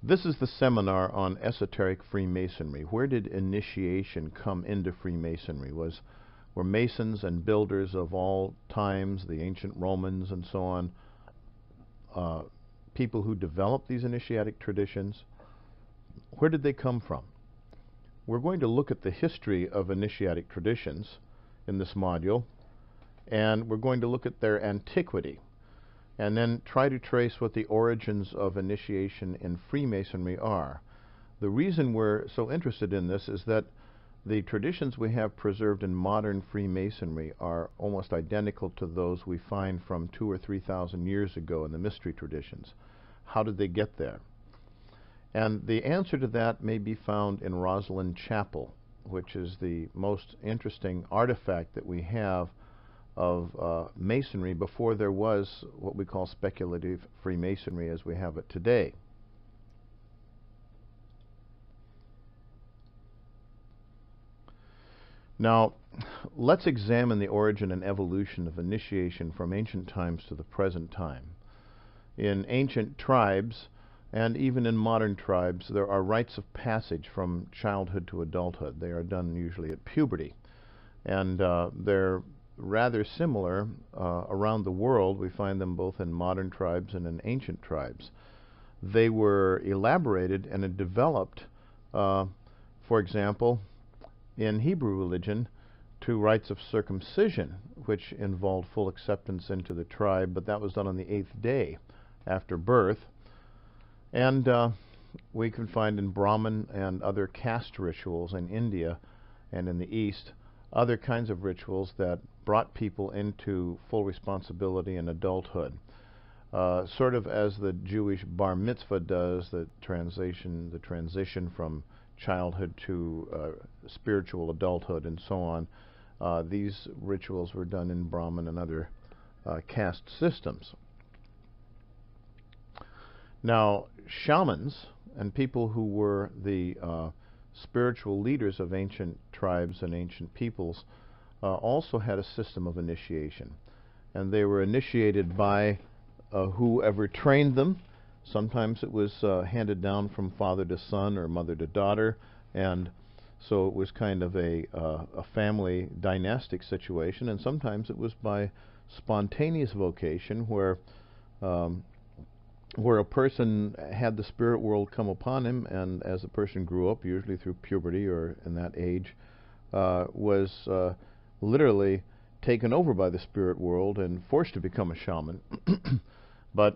This is the seminar on esoteric Freemasonry. Where did initiation come into Freemasonry? Were Masons and builders of all times, the ancient Romans and so on, people who developed these initiatic traditions? Where did they come from? We're going to look at the history of initiatic traditions in this module, and we're going to look at their antiquity, and then try to trace what the origins of initiation in Freemasonry are. The reason we're so interested in this is that the traditions we have preserved in modern Freemasonry are almost identical to those we find from 2,000 or 3,000 years ago in the mystery traditions. How did they get there? And the answer to that may be found in Rosslyn Chapel, which is the most interesting artifact that we have of Masonry before there was what we call speculative Freemasonry as we have it today. Now, let's examine the origin and evolution of initiation from ancient times to the present time. In ancient tribes, and even in modern tribes, there are rites of passage from childhood to adulthood. They are done usually at puberty. And they're rather similar around the world. We find them both in modern tribes and in ancient tribes. They were elaborated and developed, for example, in Hebrew religion, to rites of circumcision, which involved full acceptance into the tribe, but that was done on the 8th day after birth. And we can find in Brahmin and other caste rituals in India and in the East other kinds of rituals that brought people into full responsibility and adulthood. Sort of as the Jewish bar mitzvah does, the transition from childhood to spiritual adulthood and so on. These rituals were done in Brahmin and other caste systems. Now, shamans and people who were the spiritual leaders of ancient tribes and ancient peoples also had a system of initiation. And they were initiated by whoever trained them. Sometimes it was handed down from father to son or mother to daughter, and so it was kind of a family dynastic situation, and sometimes it was by spontaneous vocation where a person had the spirit world come upon him, and as the person grew up, usually through puberty or in that age, was literally taken over by the spirit world and forced to become a shaman. But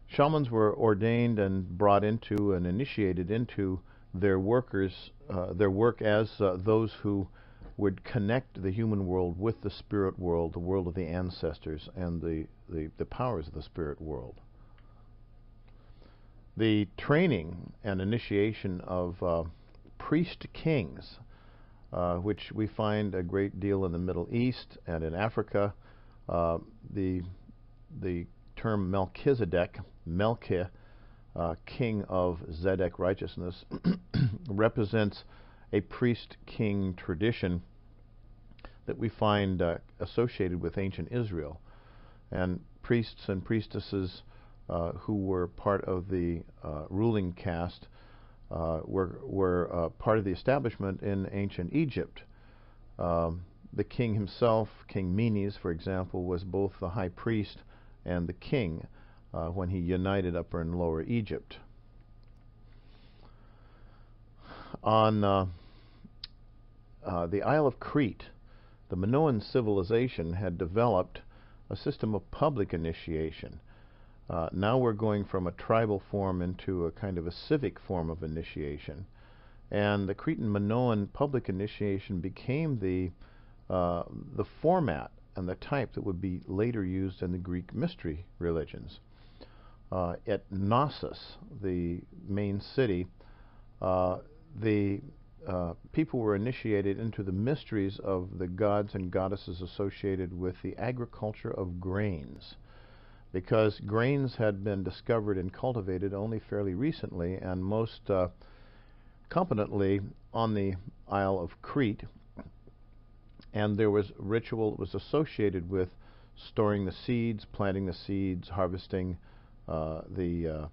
shamans were ordained and brought into and initiated into their work as those who would connect the human world with the spirit world, the world of the ancestors, and the powers of the spirit world. The training and initiation of priest kings, which we find a great deal in the Middle East and in Africa. The term Melchizedek, Melchi, king of Zedek righteousness, represents a priest-king tradition that we find associated with ancient Israel. And priests and priestesses who were part of the ruling caste were part of the establishment in ancient Egypt. The king himself, King Menes, for example, was both the high priest and the king when he united Upper and Lower Egypt. On the Isle of Crete, the Minoan civilization had developed a system of public initiation. Now we're going from a tribal form into a kind of a civic form of initiation. And the Cretan Minoan public initiation became the format and the type that would be later used in the Greek mystery religions. At Knossos, the main city, the people were initiated into the mysteries of the gods and goddesses associated with the agriculture of grains, because grains had been discovered and cultivated only fairly recently, and most competently on the Isle of Crete. And there was ritual that was associated with storing the seeds, planting the seeds, harvesting the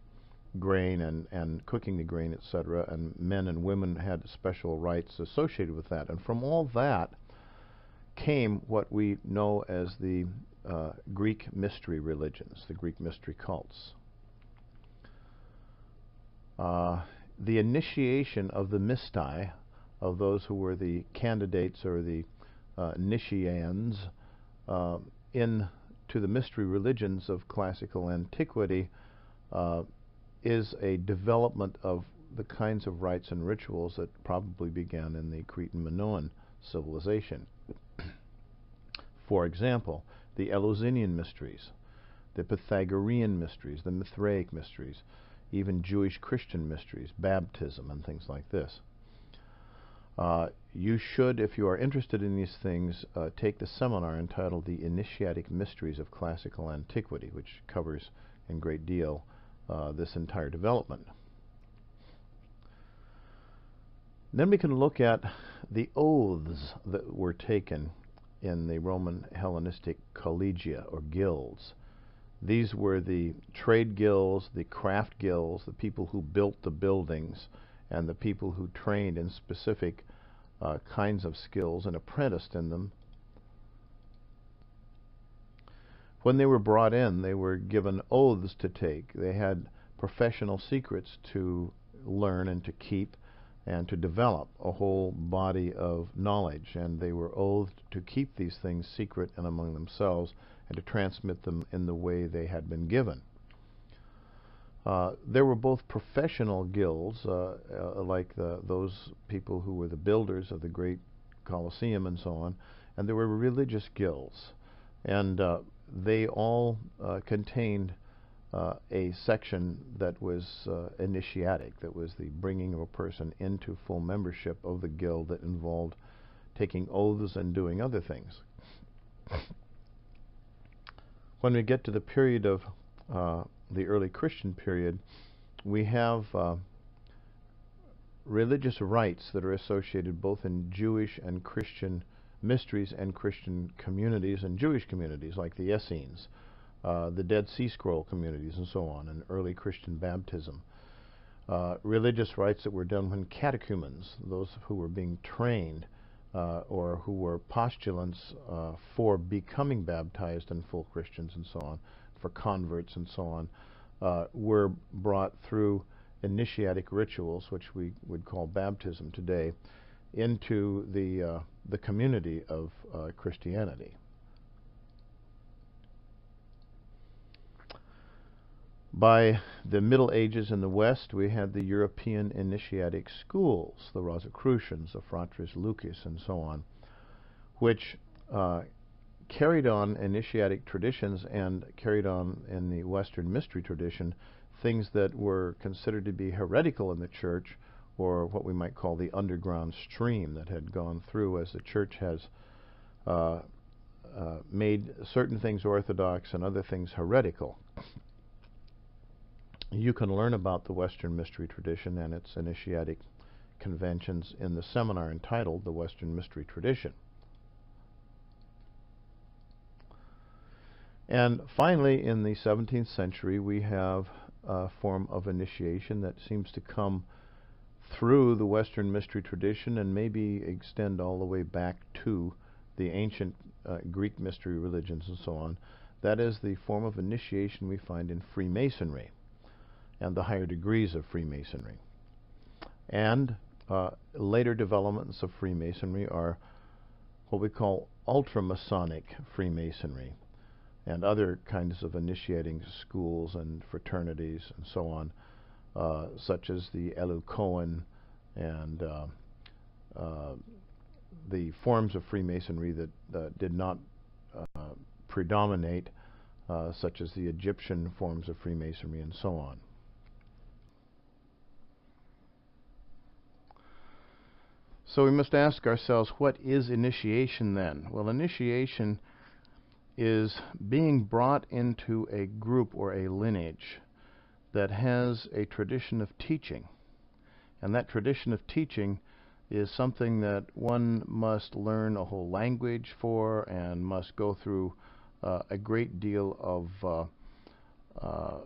grain and cooking the grain, etc., and men and women had special rites associated with that. And from all that came what we know as the Greek mystery religions, the Greek mystery cults. The initiation of the mystai, of those who were the candidates or the initians into the mystery religions of classical antiquity, is a development of the kinds of rites and rituals that probably began in the Cretan Minoan civilization. For example, the Eleusinian mysteries, the Pythagorean mysteries, the Mithraic mysteries, even Jewish Christian mysteries, baptism and things like this. You should, if you are interested in these things, take the seminar entitled The Initiatic Mysteries of Classical Antiquity, which covers in great deal this entire development. Then we can look at the oaths that were taken in the Roman Hellenistic collegia, or guilds. These were the trade guilds, the craft guilds, the people who built the buildings, and the people who trained in specific kinds of skills and apprenticed in them. When they were brought in, they were given oaths to take. They had professional secrets to learn and to keep and to develop a whole body of knowledge, and they were oathed to keep these things secret and among themselves and to transmit them in the way they had been given. There were both professional guilds, like those people who were the builders of the great Colosseum and so on, and there were religious guilds, and they all contained a section that was initiatic, that was the bringing of a person into full membership of the guild, that involved taking oaths and doing other things. When we get to the period of the early Christian period, we have religious rites that are associated both in Jewish and Christian mysteries and Christian communities and Jewish communities, like the Essenes, the Dead Sea Scroll communities and so on, and early Christian baptism. Religious rites that were done when catechumens, those who were being trained or who were postulants for becoming baptized and full Christians and so on, for converts and so on, were brought through initiatic rituals, which we would call baptism today, into the community of Christianity. By the Middle Ages in the West, we had the European initiatic schools, the Rosicrucians, the Fratres Lucis, and so on, which carried on initiatic traditions and carried on in the Western mystery tradition things that were considered to be heretical in the church, or what we might call the underground stream that had gone through as the church has made certain things orthodox and other things heretical. You can learn about the Western mystery tradition and its initiatic conventions in the seminar entitled The Western Mystery Tradition. And finally, in the 17th century, we have a form of initiation that seems to come through the Western mystery tradition and maybe extend all the way back to the ancient Greek mystery religions and so on. That is the form of initiation we find in Freemasonry and the higher degrees of Freemasonry. And later developments of Freemasonry are what we call ultra-Masonic Freemasonry and other kinds of initiating schools and fraternities and so on, such as the ELEUSIS and the forms of Freemasonry that did not predominate, such as the Egyptian forms of Freemasonry and so on. So we must ask ourselves, what is initiation then? Well, initiation is being brought into a group or a lineage that has a tradition of teaching. And that tradition of teaching is something that one must learn a whole language for and must go through a great deal of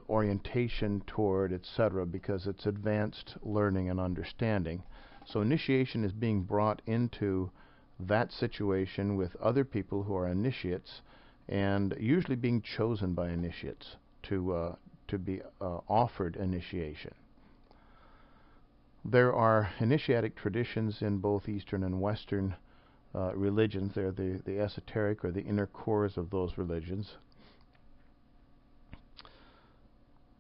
orientation toward, etc., because it's advanced learning and understanding. So initiation is being brought into that situation with other people who are initiates, and usually being chosen by initiates to be offered initiation. There are initiatic traditions in both Eastern and Western religions. They're the esoteric or the inner cores of those religions.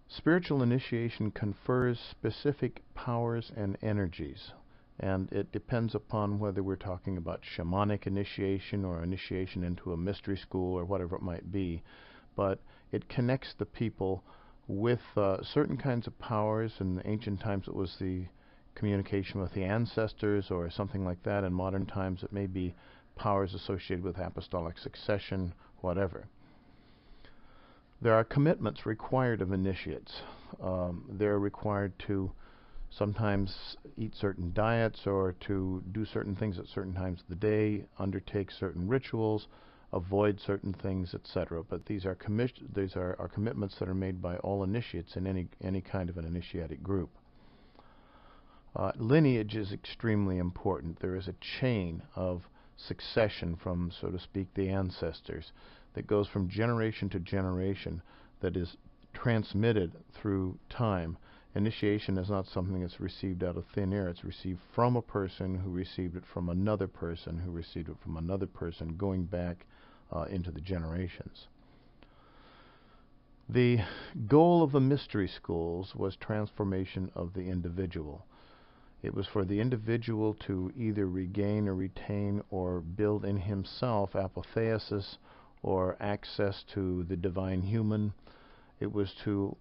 Spiritual initiation confers specific powers and energies, and it depends upon whether we're talking about shamanic initiation or initiation into a mystery school or whatever it might be, but it connects the people with certain kinds of powers. In ancient times it was the communication with the ancestors or something like that. In modern times it may be powers associated with apostolic succession, whatever. There are commitments required of initiates. They're required to sometimes eat certain diets or to do certain things at certain times of the day, undertake certain rituals, avoid certain things, etc. But these are commitments that are made by all initiates in any kind of an initiatic group. Lineage is extremely important. There is a chain of succession from, so to speak, the ancestors that goes from generation to generation, that is transmitted through time. Initiation is not something that's received out of thin air. It's received from a person who received it from another person who received it from another person, going back into the generations. The goal of the mystery schools was transformation of the individual. It was for the individual to either regain or retain or build in himself apotheosis or access to the divine human. It was to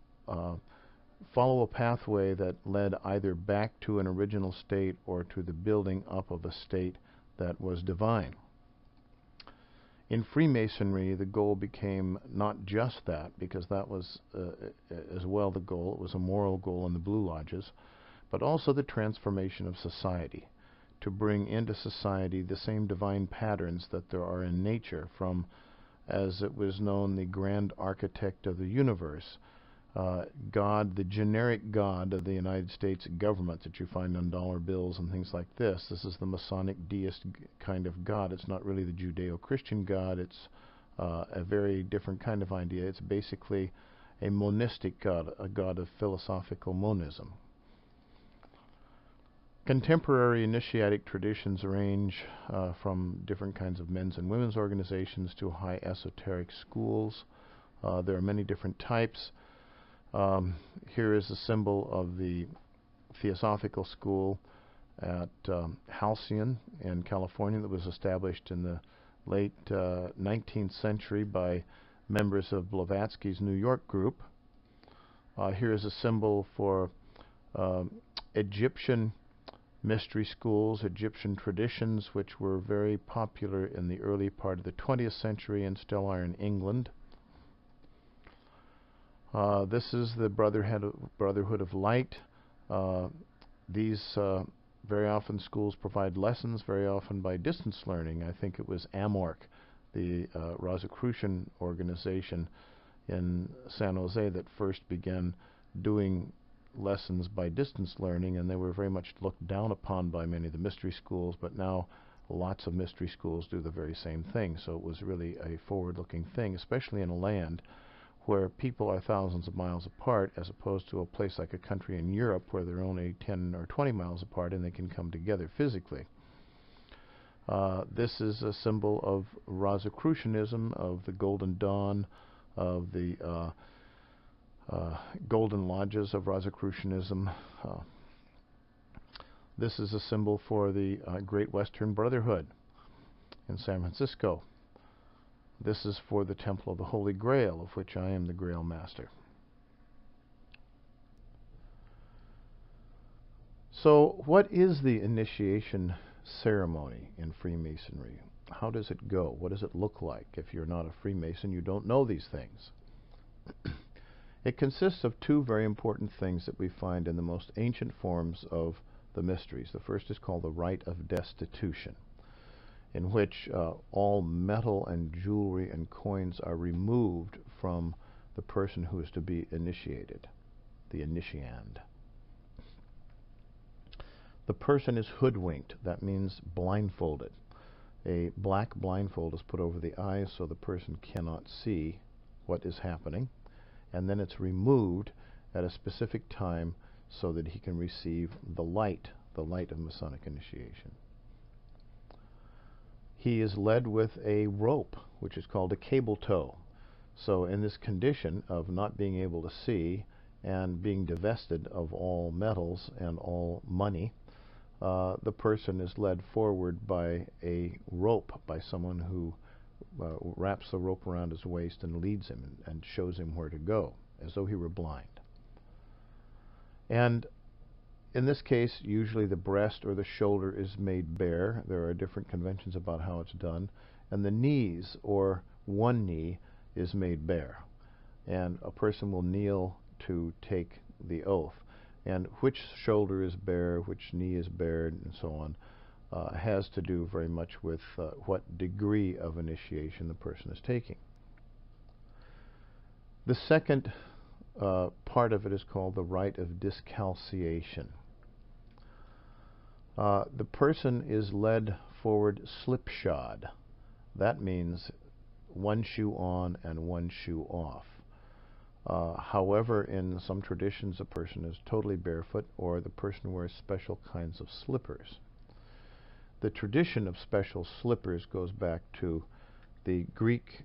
follow a pathway that led either back to an original state or to the building up of a state that was divine. In Freemasonry, the goal became not just that, because that was as well the goal. It was a moral goal in the Blue Lodges, but also the transformation of society, to bring into society the same divine patterns that there are in nature, from, as it was known, the grand architect of the universe, God, the generic God of the United States government that you find on dollar bills and things like this. This is the Masonic deist kind of God. It's not really the Judeo-Christian God. It's a very different kind of idea. It's basically a monistic God, a God of philosophical monism. Contemporary initiatic traditions range from different kinds of men's and women's organizations to high esoteric schools. There are many different types. Here is a symbol of the Theosophical School at Halcyon in California that was established in the late 19th century by members of Blavatsky's New York group. Here is a symbol for Egyptian mystery schools, Egyptian traditions, which were very popular in the early part of the 20th century and still are in England. This is the Brotherhood of Light. These very often schools provide lessons, very often by distance learning. I think it was AMORC, the Rosicrucian organization in San Jose, that first began doing lessons by distance learning, and they were very much looked down upon by many of the mystery schools, but now lots of mystery schools do the very same thing. So it was really a forward-looking thing, especially in a land where people are thousands of miles apart, as opposed to a place like a country in Europe where they're only 10 or 20 miles apart and they can come together physically. This is a symbol of Rosicrucianism, of the Golden Dawn, of the Golden Lodges of Rosicrucianism. This is a symbol for the Great Western Brotherhood in San Francisco. This is for the Temple of the Holy Grail, of which I am the Grail Master. So, what is the initiation ceremony in Freemasonry? How does it go? What does it look like? If you're not a Freemason, you don't know these things. It consists of two very important things that we find in the most ancient forms of the mysteries. The first is called the Rite of Destitution, in which all metal and jewelry and coins are removed from the person who is to be initiated, the initiand. The person is hoodwinked. That means blindfolded. A black blindfold is put over the eyes so the person cannot see what is happening, and then it's removed at a specific time so that he can receive the light of Masonic initiation. He is led with a rope, which is called a cable tow. So in this condition of not being able to see and being divested of all metals and all money, the person is led forward by a rope, by someone who wraps the rope around his waist and leads him and shows him where to go, as though he were blind. And in this case, usually the breast or the shoulder is made bare. There are different conventions about how it's done. And the knees, or one knee, is made bare. And a person will kneel to take the oath. And which shoulder is bare, which knee is bared, and so on, has to do very much with what degree of initiation the person is taking. The second part of it is called the Rite of Discalceation. The person is led forward slipshod. That means one shoe on and one shoe off. However, in some traditions, a person is totally barefoot, or the person wears special kinds of slippers. The tradition of special slippers goes back to the Greek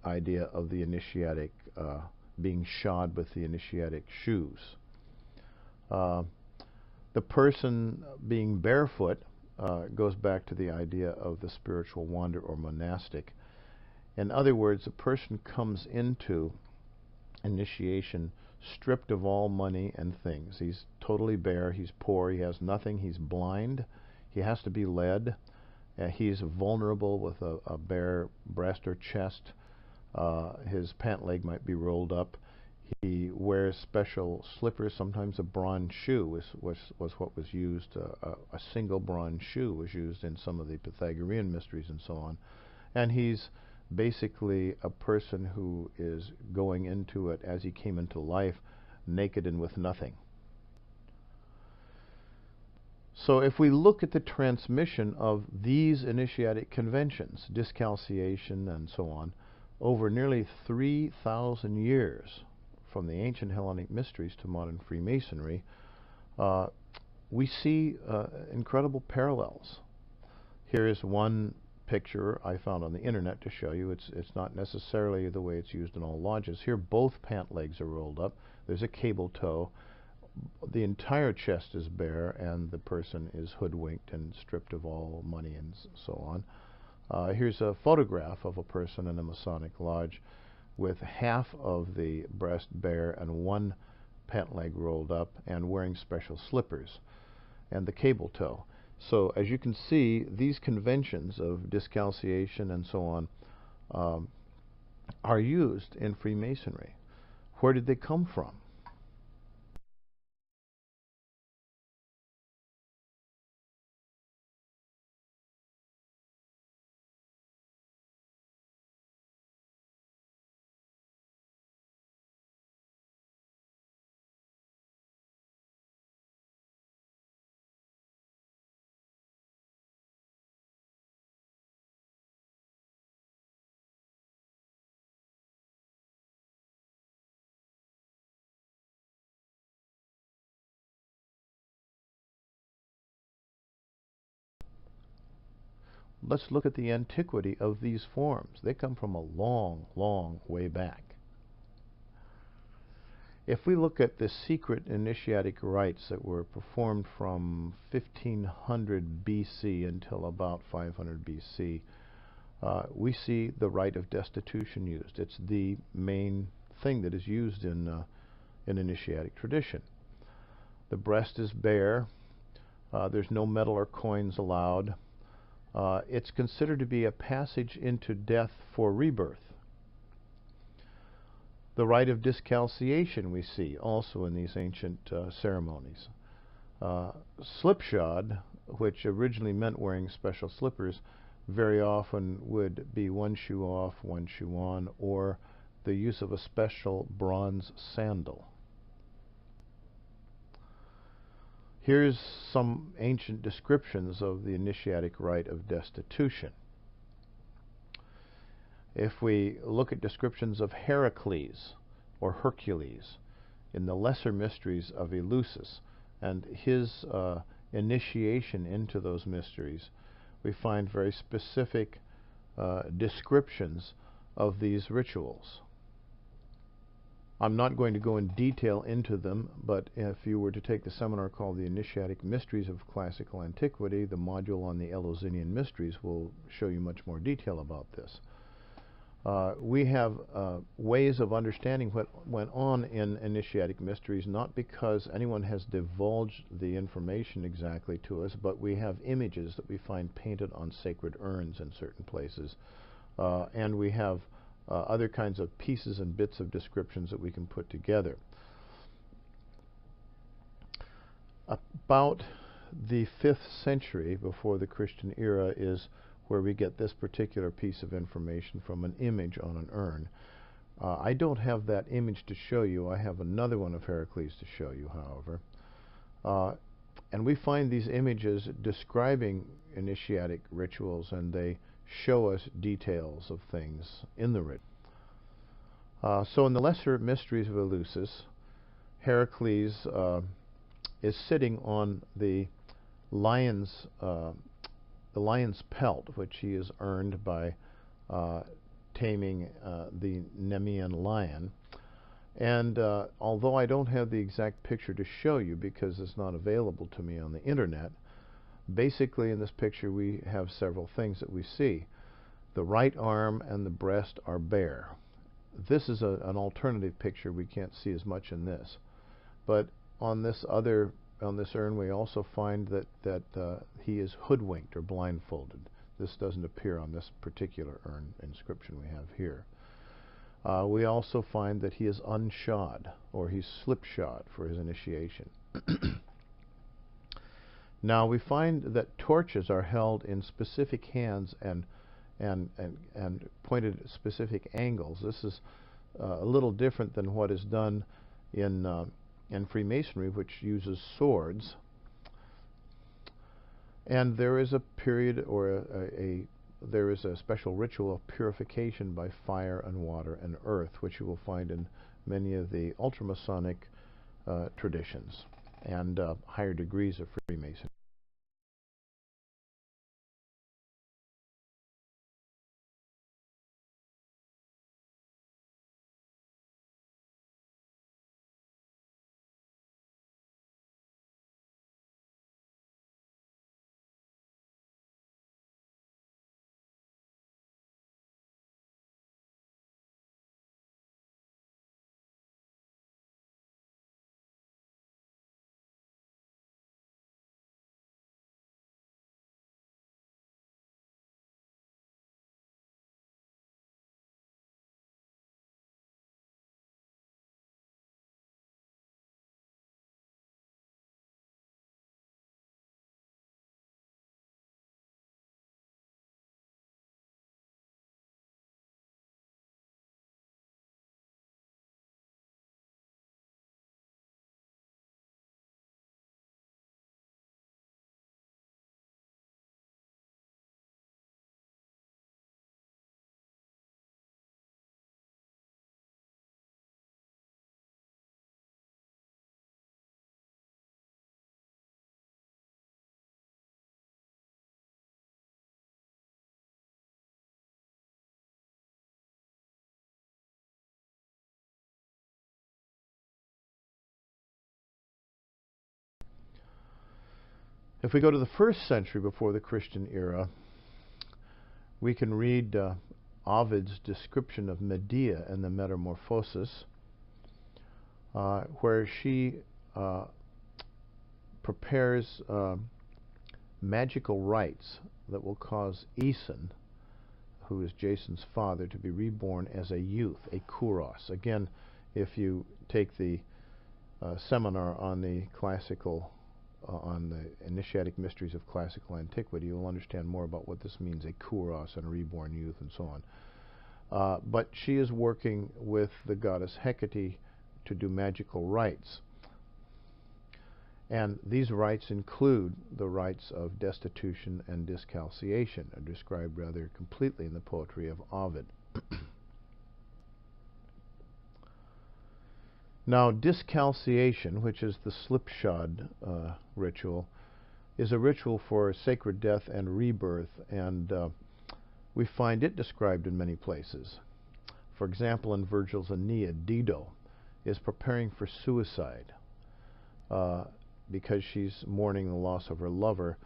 idea of the initiatic being shod with the initiatic shoes. The person being barefoot goes back to the idea of the spiritual wander or monastic. In other words, a person comes into initiation stripped of all money and things. He's totally bare, he's poor, he has nothing, he's blind, he has to be led, he's vulnerable with a bare breast or chest, his pant leg might be rolled up, he wears special slippers. Sometimes a bronze shoe was what was used. A single bronze shoe was used in some of the Pythagorean mysteries and so on. And he's basically a person who is going into it as he came into life, naked and with nothing. So if we look at the transmission of these initiatic conventions, discalciation and so on, over nearly 3,000 years, from the ancient Hellenic mysteries to modern Freemasonry, we see incredible parallels. Here is one picture I found on the internet to show you. It's not necessarily the way it's used in all lodges. Here both pant legs are rolled up. There's a cable tow. The entire chest is bare, and the person is hoodwinked and stripped of all money and so on. Here's a photograph of a person in a Masonic lodge with half of the breast bare and one pant leg rolled up and wearing special slippers and the cable tow. So as you can see, these conventions of discalciation and so on are used in Freemasonry. Where did they come from? Let's look at the antiquity of these forms. They come from a long, long way back. If we look at the secret initiatic rites that were performed from 1500 BC until about 500 BC, we see the rite of destitution used. It's the main thing that is used in initiatic tradition. The breast is bare. There's no metal or coins allowed. It's considered to be a passage into death for rebirth. The rite of discalciation we see also in these ancient ceremonies. Slipshod, which originally meant wearing special slippers, very often would be one shoe off, one shoe on, or the use of a special bronze sandal. Here's some ancient descriptions of the initiatic rite of destitution. If we look at descriptions of Herakles or Hercules in the lesser mysteries of ELEUSIS and his initiation into those mysteries, we find very specific descriptions of these rituals. I'm not going to go in detail into them, but if you were to take the seminar called The Initiatic Mysteries of Classical Antiquity, the module on the Eleusinian Mysteries will show you much more detail about this. We have ways of understanding what went on in initiatic mysteries, not because anyone has divulged the information exactly to us, but we have images that we find painted on sacred urns in certain places, and we have other kinds of pieces and bits of descriptions that we can put together. About the 5th century before the Christian era is where we get this particular piece of information from an image on an urn. I don't have that image to show you. I have another one of Herakles to show you, however. And we find these images describing initiatic rituals, and they show us details of things in the ritual. So in the lesser mysteries of ELEUSIS, Herakles is sitting on the lion's pelt, which he has earned by taming the Nemean lion. And although I don't have the exact picture to show you because it's not available to me on the internet, basically in this picture we have several things that we see. The right arm and the breast are bare. This is an alternative picture. We can't see as much in this. But on this urn we also find that he is hoodwinked or blindfolded. This doesn't appear on this particular urn inscription we have here. We also find that he is unshod, or he's slipshod for his initiation. Now we find that torches are held in specific hands and pointed at specific angles. This is a little different than what is done in Freemasonry, which uses swords. And there is a period, or there is a special ritual of purification by fire and water and earth, which you will find in many of the ultramasonic traditions and higher degrees of Freemasonry. If we go to the 1st century before the Christian era, we can read Ovid's description of Medea and the Metamorphosis, where she prepares magical rites that will cause Aeson, who is Jason's father, to be reborn as a youth, a kouros. Again, if you take the seminar on the on the Initiatic Mysteries of Classical Antiquity, you will understand more about what this means, a kouros and a reborn youth and so but she is working with the goddess Hecate to do magical rites. And these rites include the rites of destitution and discalceation, are described rather completely in the poetry of Ovid. Now, discalceation, which is the slipshod ritual, is a ritual for sacred death and rebirth, and we find it described in many places. For example, in Virgil's Aeneid, Dido is preparing for suicide because she's mourning the loss of her lover.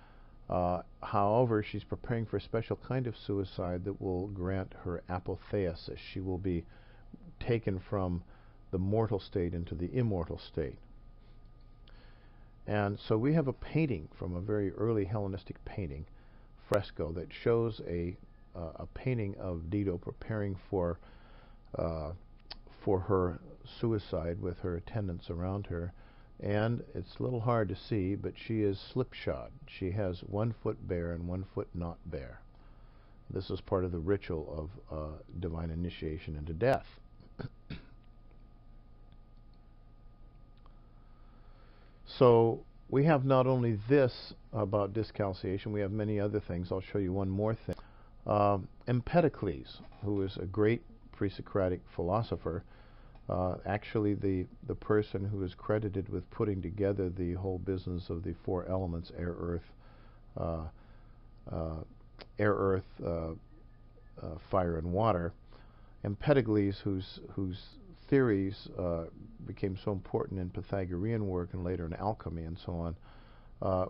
However, she's preparing for a special kind of suicide that will grant her apotheosis. She will be taken from the mortal state into the immortal state. And so we have a painting from a very early Hellenistic painting, fresco, that shows a painting of Dido preparing for her suicide with her attendants around her. And it's a little hard to see, but she is slipshod. She has 1 foot bare and 1 foot not bare. This is part of the ritual of divine initiation into death. So we have not only this about discalceation, we have many other things. I'll show you one more thing. Empedocles, who is a great pre-Socratic philosopher, actually the person who is credited with putting together the whole business of the 4 elements, air, earth, fire, and water. Empedocles, whose theories became so important in Pythagorean work and later in alchemy and so on,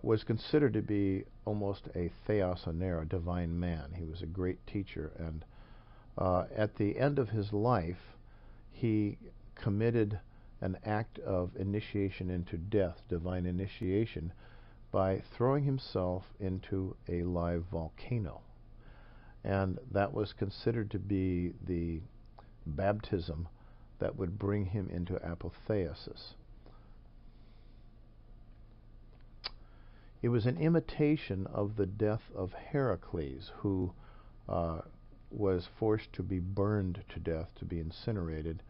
was considered to be almost a theos aner, a divine man. He was a great teacher, and at the end of his life, he committed an act of initiation into death, divine initiation, by throwing himself into a live volcano. And that was considered to be the baptism that would bring him into apotheosis. It was an imitation of the death of Herakles, who was forced to be burned to death, to be incinerated,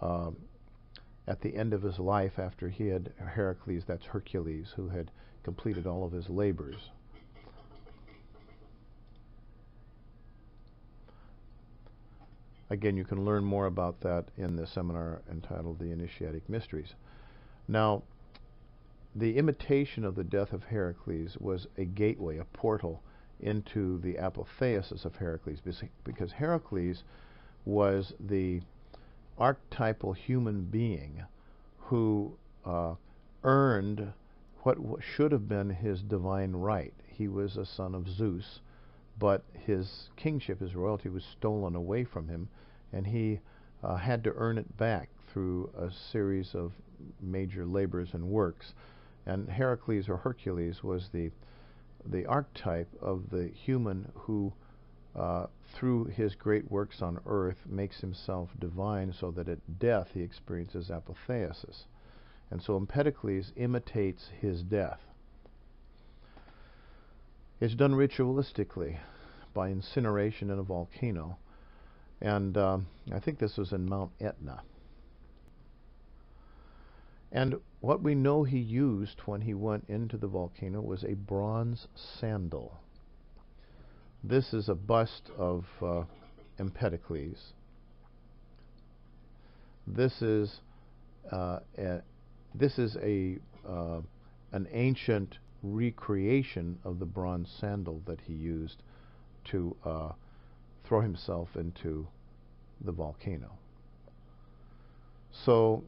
at the end of his life, after he had, Herakles, that's Hercules, who had completed all of his labors. Again, you can learn more about that in the seminar entitled The Initiatic Mysteries. Now, the imitation of the death of Herakles was a gateway, a portal into the apotheosis of Herakles, because Herakles was the archetypal human being who earned what should have been his divine right. He was a son of Zeus, but his kingship, his royalty, was stolen away from him, and he had to earn it back through a series of major labors and works. And Herakles, or Hercules, was the archetype of the human who, through his great works on earth, makes himself divine, so that at death he experiences apotheosis. And so Empedocles imitates his death. It's done ritualistically by incineration in a volcano, and I think this was in Mount Etna. And what we know he used when he went into the volcano was a bronze sandal. This is a bust of Empedocles. This is an ancient recreation of the bronze sandal that he used to throw himself into the volcano. So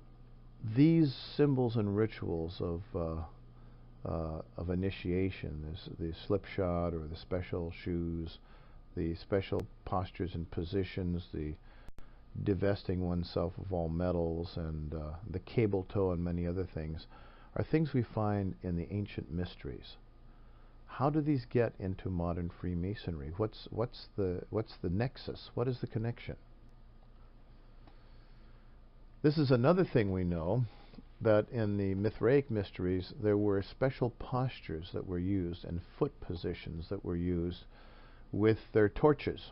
these symbols and rituals of initiation, the slipshod or the special shoes, the special postures and positions, the divesting oneself of all metals, and the cable toe and many other things, are things we find in the ancient mysteries. How do these get into modern Freemasonry? What's the nexus? What is the connection? This is another thing we know, that in the Mithraic mysteries there were special postures that were used and foot positions that were used with their torches.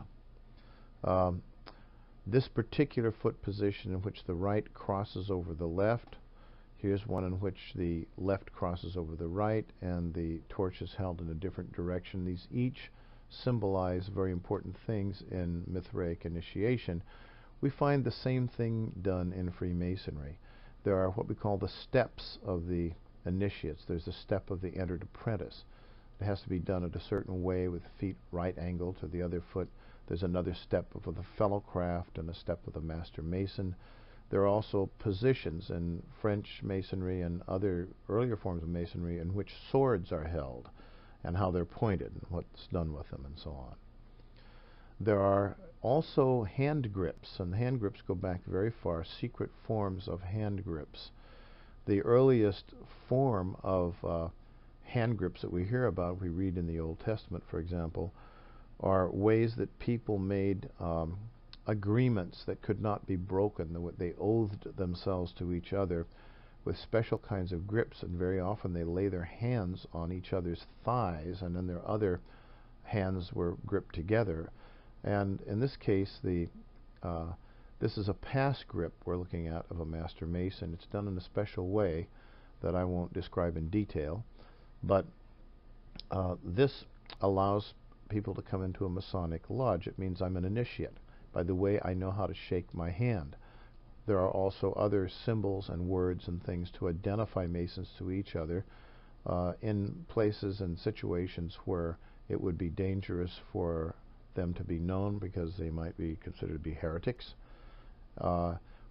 This particular foot position in which the right crosses over the left, here's one in which the left crosses over the right and the torch is held in a different direction. These each symbolize very important things in Mithraic initiation. We find the same thing done in Freemasonry. There are what we call the steps of the initiates. There's the step of the entered apprentice. It has to be done at a certain way with feet right angle to the other foot. There's another step of the fellowcraft and a step of the master mason. There are also positions in French masonry and other earlier forms of masonry in which swords are held and how they're pointed and what's done with them and so on. There are also hand grips, and hand grips go back very far, secret forms of hand grips. The earliest form of hand grips that we hear about, we read in the Old Testament, for example, are ways that people made agreements that could not be broken. They oathed themselves to each other with special kinds of grips, and very often they lay their hands on each other's thighs, and then their other hands were gripped together. And in this case, this is a pass grip we're looking at of a master mason. It's done in a special way that I won't describe in detail, but this allows people to come into a Masonic lodge. It means I'm an initiate by the way I know how to shake my hand. There are also other symbols and words and things to identify Masons to each other in places and situations where it would be dangerous for them to be known because they might be considered to be heretics,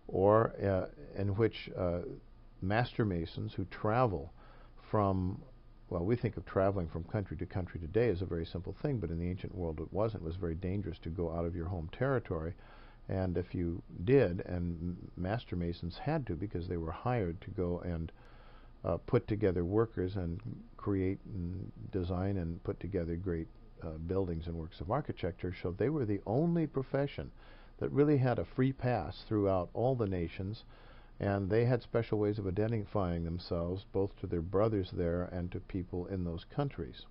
or in which master Masons who travel from, well, we think of traveling from country to country today as a very simple thing, but in the ancient world it wasn't. It was very dangerous to go out of your home territory, and if you did, and master Masons had to because they were hired to go and put together workers and create and design and put together great buildings and works of architecture, so they were the only profession that really had a free pass throughout all the nations, and they had special ways of identifying themselves both to their brothers there and to people in those countries.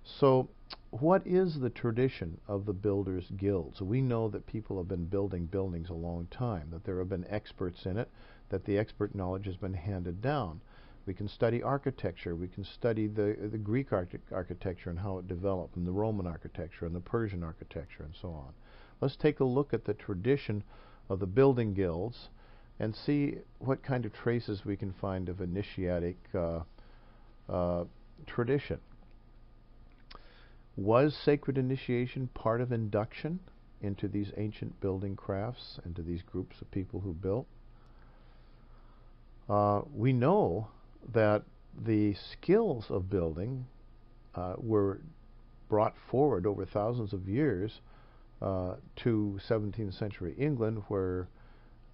So what is the tradition of the builders' guilds? We know that people have been building buildings a long time, that there have been experts in it, that the expert knowledge has been handed down. We can study architecture. We can study the Greek architecture and how it developed, and the Roman architecture and the Persian architecture and so on. Let's take a look at the tradition of the building guilds and see what kind of traces we can find of initiatic tradition. Was sacred initiation part of induction into these ancient building crafts, into these groups of people who built? We know that the skills of building were brought forward over thousands of years to 17th century England, where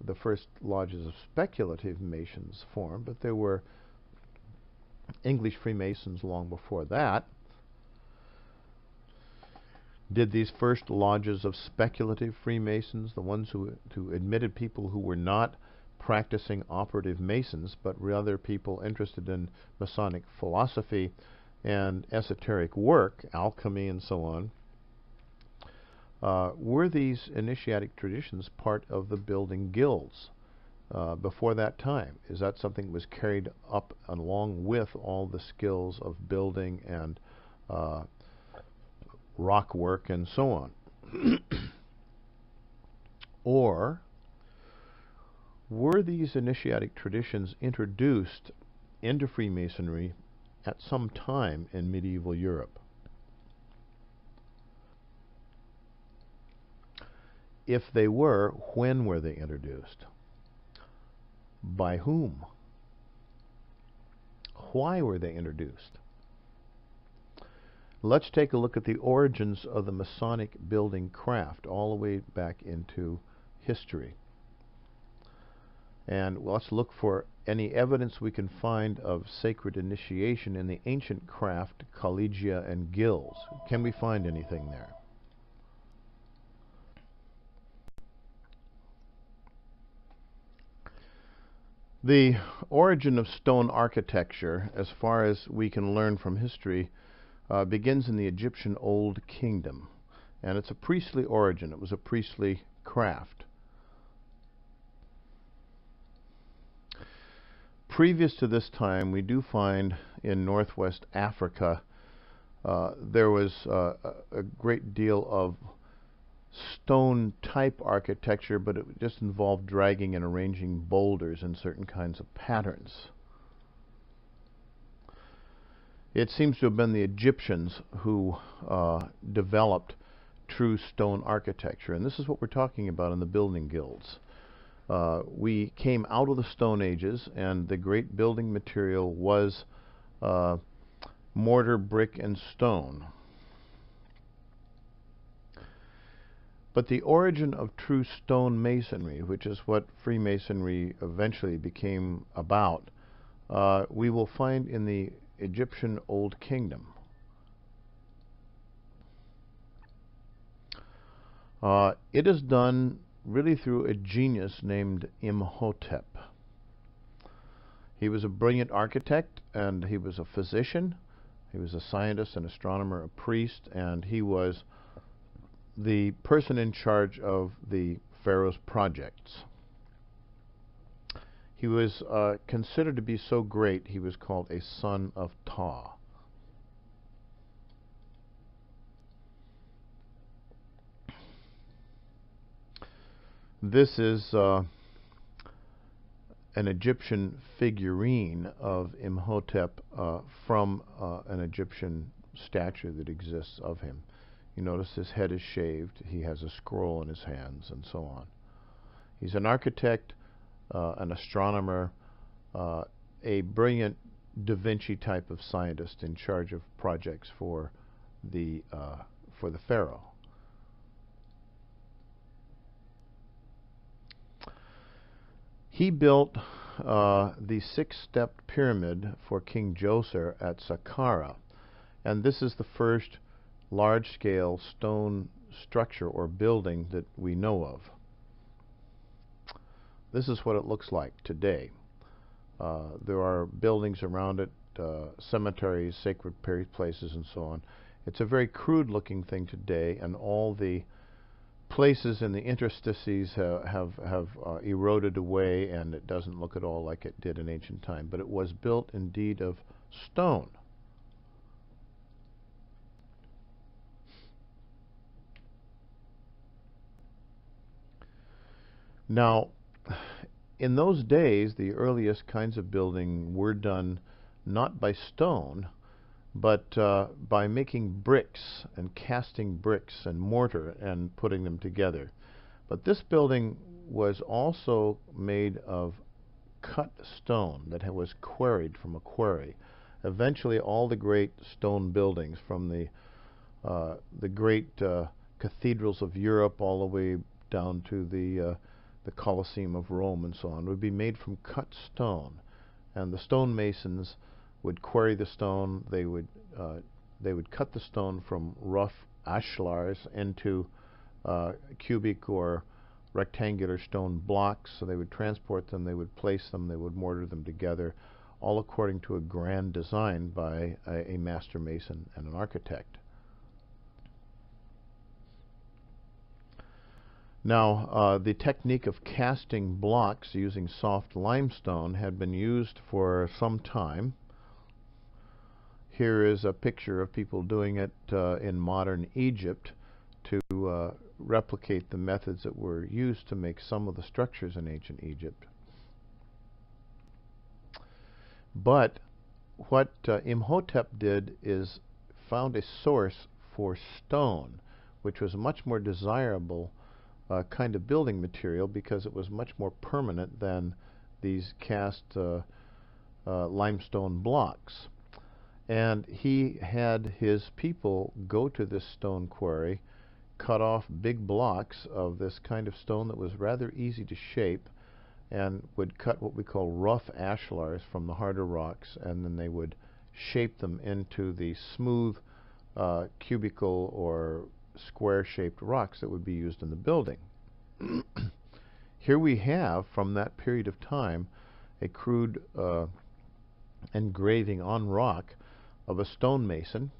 the first lodges of speculative masons formed, but there were English Freemasons long before that. Did these first lodges of speculative Freemasons, the ones who admitted people who were not practicing operative Masons, but rather people interested in Masonic philosophy and esoteric work, alchemy and so on, were these initiatic traditions part of the building guilds before that time? Is that something that was carried up along with all the skills of building and rock work and so on? Or were these initiatic traditions introduced into Freemasonry at some time in medieval Europe? If they were, when were they introduced? By whom? Why were they introduced? Let's take a look at the origins of the Masonic building craft all the way back into history. And let's look for any evidence we can find of sacred initiation in the ancient craft, collegia and guilds. Can we find anything there? The origin of stone architecture, as far as we can learn from history, begins in the Egyptian Old Kingdom. and it's a priestly origin. It was a priestly craft. Previous to this time, we do find in northwest Africa there was a great deal of stone type architecture, but it just involved dragging and arranging boulders in certain kinds of patterns. It seems to have been the Egyptians who developed true stone architecture, and this is what we're talking about in the building guilds. We came out of the Stone Ages, and the great building material was mortar, brick, and stone. But the origin of true stone masonry, which is what Freemasonry eventually became about, we will find in the Egyptian Old Kingdom. It is done really through a genius named Imhotep. He was a brilliant architect, and he was a physician. He was a scientist, an astronomer, a priest, and he was the person in charge of the pharaoh's projects. He was considered to be so great, he was called a son of Ptah. This is an Egyptian figurine of Imhotep from an Egyptian statue that exists of him. You notice his head is shaved, he has a scroll in his hands, and so on. He's an architect, an astronomer, a brilliant Da Vinci type of scientist in charge of projects for the pharaoh. He built the six-stepped pyramid for King Djoser at Saqqara, and this is the first large-scale stone structure or building that we know of. This is what it looks like today. There are buildings around it, cemeteries, sacred places, and so on. It's a very crude-looking thing today, and all the places in the interstices have eroded away, and it doesn't look at all like it did in ancient time. But it was built indeed of stone. Now, in those days, the earliest kinds of building were done not by stone, but by making bricks and casting bricks and mortar and putting them together. But this building was also made of cut stone that was quarried from a quarry. Eventually, all the great stone buildings, from the great cathedrals of Europe all the way down to the Colosseum of Rome and so on, would be made from cut stone, and the stonemasons would quarry the stone. They would cut the stone from rough ashlars into cubic or rectangular stone blocks. So they would transport them, they would place them, they would mortar them together, all according to a grand design by a master mason and an architect. Now, the technique of casting blocks using soft limestone had been used for some time. Here is a picture of people doing it in modern Egypt to replicate the methods that were used to make some of the structures in ancient Egypt. But what Imhotep did is found a source for stone, which was a much more desirable kind of building material because it was much more permanent than these cast limestone blocks. And he had his people go to this stone quarry, cut off big blocks of this kind of stone that was rather easy to shape, and would cut what we call rough ashlars from the harder rocks, and then they would shape them into the smooth cubical or square-shaped rocks that would be used in the building. Here we have, from that period of time, a crude engraving on rock of a stonemason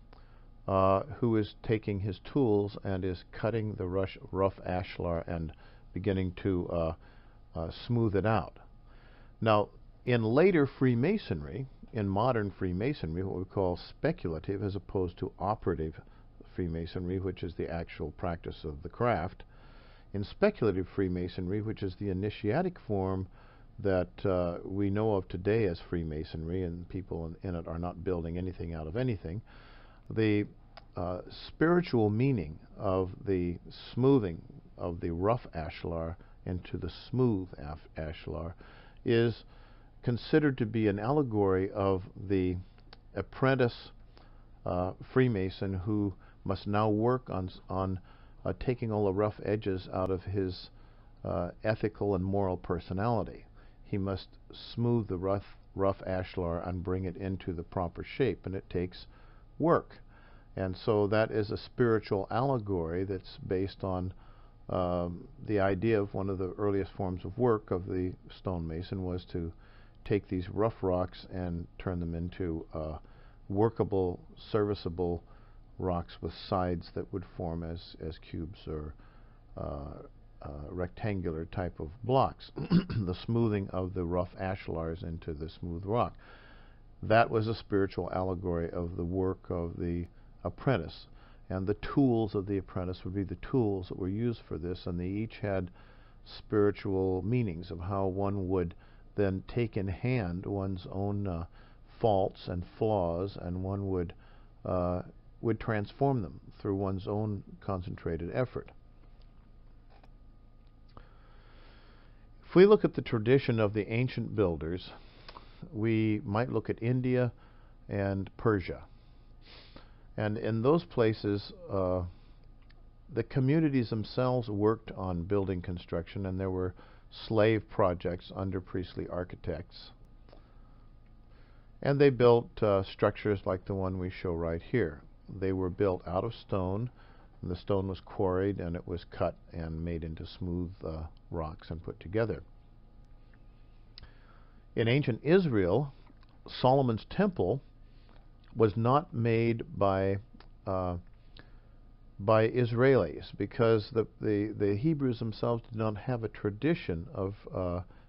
who is taking his tools and is cutting the rough ashlar and beginning to smooth it out. Now, in later Freemasonry, in modern Freemasonry, what we call speculative as opposed to operative Freemasonry, which is the actual practice of the craft, in speculative Freemasonry, which is the initiatic form that we know of today as Freemasonry, and people in it are not building anything out of anything, the spiritual meaning of the smoothing of the rough ashlar into the smooth ashlar is considered to be an allegory of the apprentice Freemason who must now work on taking all the rough edges out of his ethical and moral personality. He must smooth the rough ashlar and bring it into the proper shape, and it takes work. And so that is a spiritual allegory that's based on the idea of one of the earliest forms of work of the stonemason was to take these rough rocks and turn them into workable, serviceable rocks with sides that would form as cubes or rectangular type of blocks. The smoothing of the rough ashlars into the smooth rock. That was a spiritual allegory of the work of the apprentice. And the tools of the apprentice would be the tools that were used for this, and they each had spiritual meanings of how one would then take in hand one's own faults and flaws, and one would transform them through one's own concentrated effort. If we look at the tradition of the ancient builders, we might look at India and Persia. And in those places, the communities themselves worked on building construction, and there were slave projects under priestly architects. And they built structures like the one we show right here. They were built out of stone. The stone was quarried, and it was cut and made into smooth rocks and put together. In ancient Israel, Solomon's temple was not made by Israelis, because the Hebrews themselves did not have a tradition of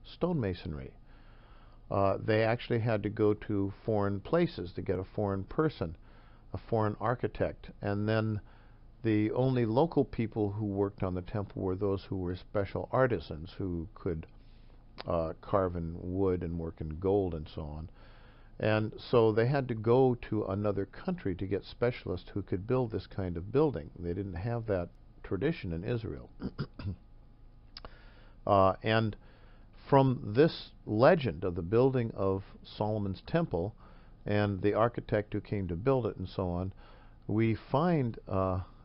stonemasonry. They actually had to go to foreign places to get a foreign person, a foreign architect, and then the only local people who worked on the temple were those who were special artisans who could carve in wood and work in gold and so on. And so they had to go to another country to get specialists who could build this kind of building. They didn't have that tradition in Israel. And from this legend of the building of Solomon's temple and the architect who came to build it and so on, we find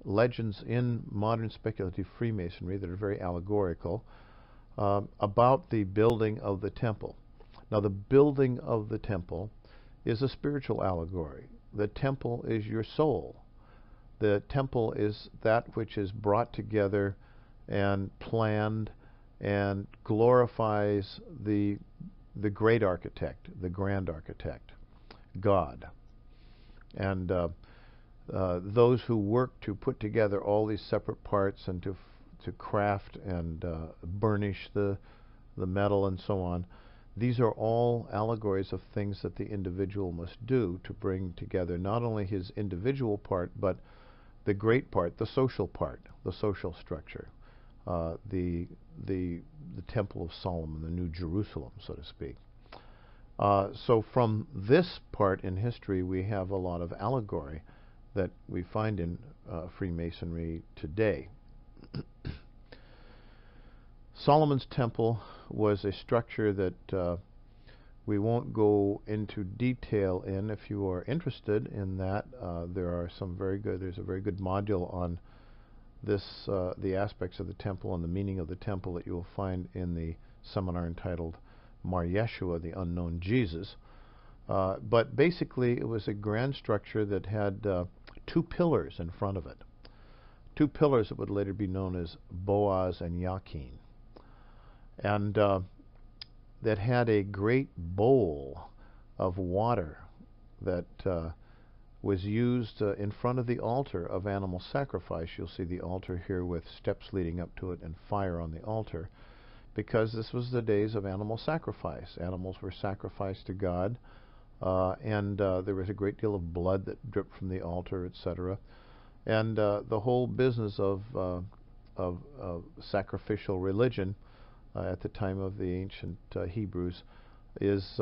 legends in modern speculative Freemasonry that are very allegorical about the building of the temple. Now, the building of the temple is a spiritual allegory. The temple is your soul. The temple is that which is brought together and planned and glorifies the great architect, the grand architect, God. And those who work to put together all these separate parts and to craft and burnish the metal and so on, these are all allegories of things that the individual must do to bring together not only his individual part, but the great part, the social part, the social structure, the Temple of Solomon, the New Jerusalem, so to speak. So from this part in history, we have a lot of allegory that we find in Freemasonry today. Solomon's temple was a structure that we won't go into detail in. If you are interested in that, there's a very good module on this, the aspects of the temple and the meaning of the temple that you will find in the seminar entitled Mar Yeshua, the Unknown Jesus. But basically, it was a grand structure that had two pillars in front of it. Two pillars that would later be known as Boaz and Yakin. And that had a great bowl of water that was used in front of the altar of animal sacrifice. You'll see the altar here with steps leading up to it and fire on the altar, because this was the days of animal sacrifice. Animals were sacrificed to God, and there was a great deal of blood that dripped from the altar, etc. And the whole business of sacrificial religion at the time of the ancient Hebrews is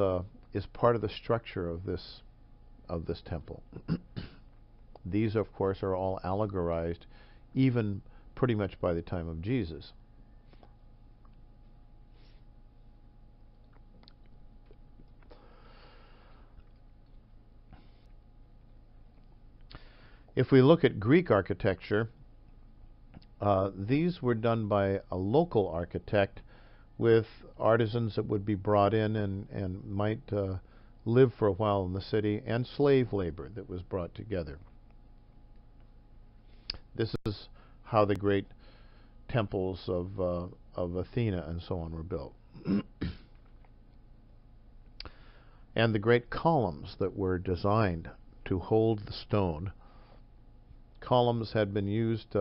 part of the structure of this temple. These, of course, are all allegorized, even pretty much by the time of Jesus. If we look at Greek architecture, these were done by a local architect with artisans that would be brought in and might live for a while in the city, and slave labor that was brought together. This is how the great temples of Athena and so on were built. And the great columns that were designed to hold the stone. Columns had been used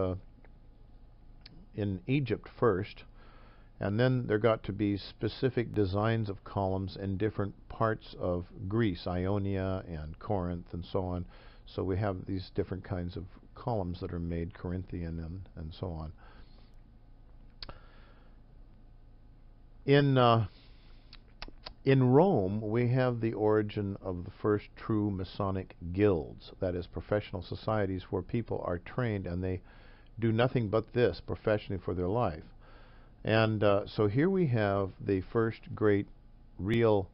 in Egypt first, and then there got to be specific designs of columns in different parts of Greece, Ionia and Corinth and so on. So we have these different kinds of columns that are made, Corinthian and so on. In Rome, we have the origin of the first true Masonic guilds, that is, professional societies where people are trained and they do nothing but this professionally for their life. And so here we have the first great real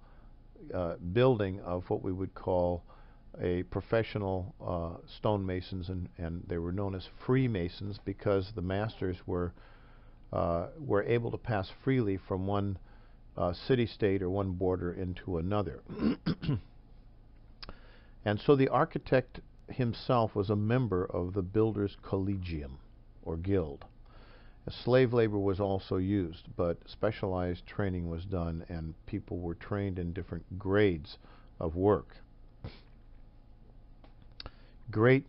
building of what we would call a professional stonemasons, and they were known as Freemasons because the masters were able to pass freely from one city-state or one border into another. And so the architect himself was a member of the Builders' Collegium, or guild. Slave labor was also used, but specialized training was done, and people were trained in different grades of work. Great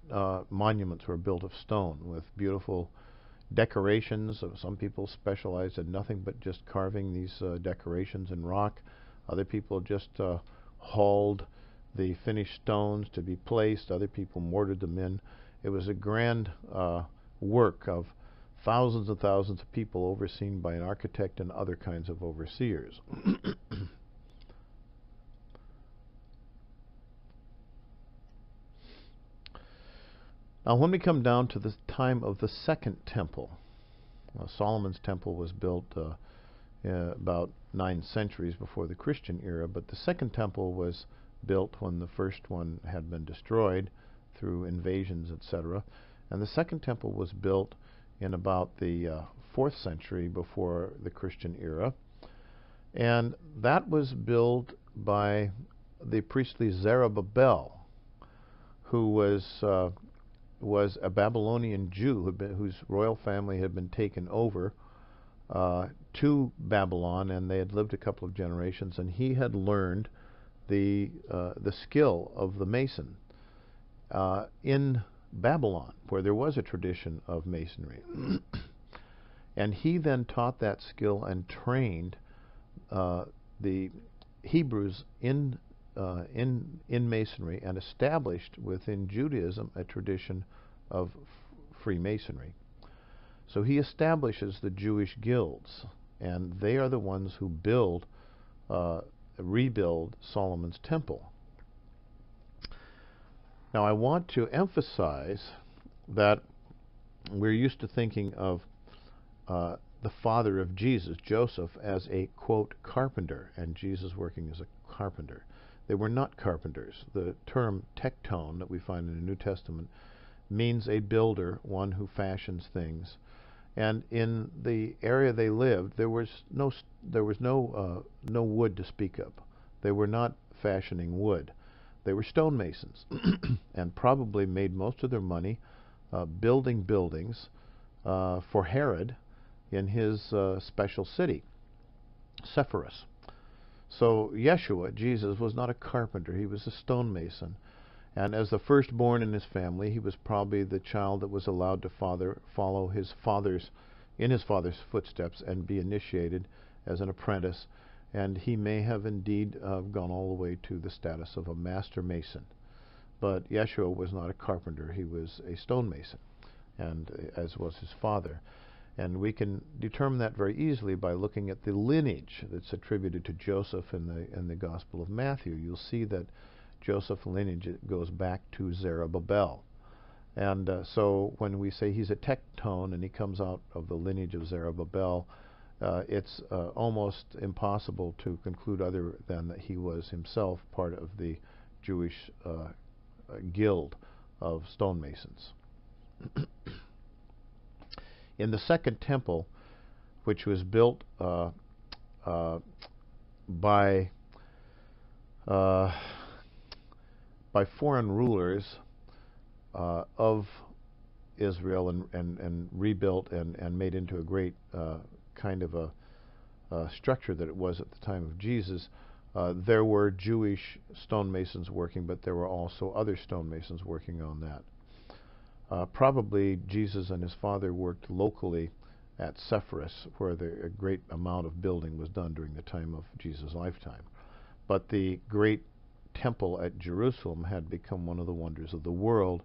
monuments were built of stone with beautiful decorations. Some people specialized in nothing but just carving these decorations in rock. Other people just hauled the finished stones to be placed. Other people mortared them in. It was a grand work of thousands and thousands of people overseen by an architect and other kinds of overseers. Now, when we come down to the time of the Second Temple, Solomon's Temple was built about 9 centuries before the Christian era, but the Second Temple was built when the first one had been destroyed through invasions, etc. And the Second Temple was built in about the 4th century before the Christian era. And that was built by the priestly Zerubbabel, who was a Babylonian Jew whose royal family had been taken over to Babylon, and they had lived a couple of generations, and he had learned the skill of the mason in Babylon, where there was a tradition of masonry. And he then taught that skill and trained the Hebrews in masonry, and established within Judaism a tradition of Freemasonry. So he establishes the Jewish guilds, and they are the ones who rebuild Solomon's Temple. Now, I want to emphasize that we're used to thinking of the father of Jesus, Joseph, as a, quote, carpenter, and Jesus working as a carpenter. They were not carpenters. The term tectone that we find in the New Testament means a builder, one who fashions things. And in the area they lived, there was no wood to speak of. They were not fashioning wood. They were stonemasons, and probably made most of their money building buildings for Herod in his special city, Sepphoris. So Yeshua, Jesus, was not a carpenter. He was a stonemason. And as the firstborn in his family, he was probably the child that was allowed to follow his father's footsteps and be initiated as an apprentice. And he may have indeed gone all the way to the status of a master mason. But Yeshua was not a carpenter; he was a stonemason, and as was his father. And we can determine that very easily by looking at the lineage that's attributed to Joseph in the Gospel of Matthew. You'll see that Joseph's lineage goes back to Zerubbabel. And so when we say he's a tectone and he comes out of the lineage of Zerubbabel, it's almost impossible to conclude other than that he was himself part of the Jewish guild of stonemasons. In the second temple, which was built by foreign rulers of Israel and rebuilt and made into a great kind of a structure that it was at the time of Jesus, there were Jewish stonemasons working, but there were also other stonemasons working on that. Probably Jesus and his father worked locally at Sepphoris, where a great amount of building was done during the time of Jesus' lifetime. But the great temple at Jerusalem had become one of the wonders of the world